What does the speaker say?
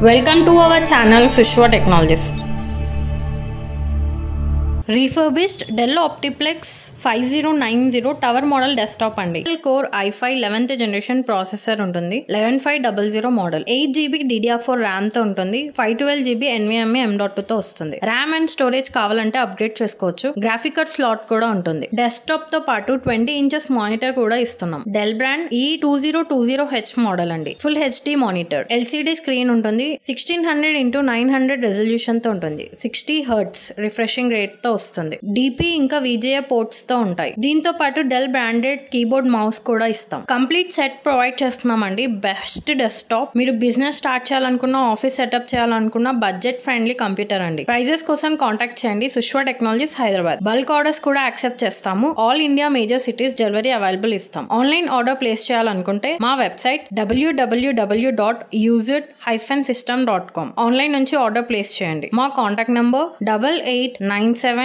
Welcome to our channel Sushwa Technologies. Refurbished Dell Optiplex 5090 tower model desktop అండి. Core i5 11th generation processor ఉంటుంది. 11500 model 8GB DDR4 RAM తో ఉంటుంది. 512GB NVMe M.2 తో వస్తుంది. RAM and storage కావాలంటే upgrade చేసుకోవచ్చు. Graphic card slot కూడా ఉంటుంది. డెస్క్టాప్ తో పాటు 20 ఇంచెస్ మానిటర్ కూడా ఇస్తున్నాం. డెల్ బ్రాండ్ E2020H మోడల్ అండి. Full HD monitor, LCD screen ఉంటుంది. 1600x900 రెజల్యూషన్ తో ఉంటుంది. 60 Hz రిఫ్రెషింగ్ రేట్ తో వస్తుంది. డిపి ఇంకా విజిఏ పోర్ట్స్ తో ఉంటాయి. దీంతో పాటు డెల్ బ్రాండెడ్ కీబోర్డ్ మౌస్ కూడా ఇస్తాం. కంప్లీట్ సెట్ ప్రొవైడ్ చేస్తున్నామండి. Best desktop. మీరు బిజినెస్ స్టార్ట్ చేయాలనుకున్నా, ఆఫీస్ సెటప్ చేయాలనుకున్నా బడ్జెట్ ఫ్రెండ్లీ కంప్యూటర్ అండి. ప్రైజెస్ కోసం కాంటాక్ట్ చేయండి. సుష్వా టెక్నాలజీస్ హైదరాబాద్. బల్క్ ఆర్డర్స్ కూడా యాక్సెప్ట్ చేస్తాము. All India major cities delivery available ఇస్తాం. ఆన్లైన్ ఆర్డర్ ప్లేస్ చేయాలనుకుంటే మా వెబ్సైట్ www.useit-system.com ఆన్లైన్ నుంచి ఆర్డర్ ప్లేస్ చేయండి. మా కాంటాక్ట్ నంబర్ 8897458679.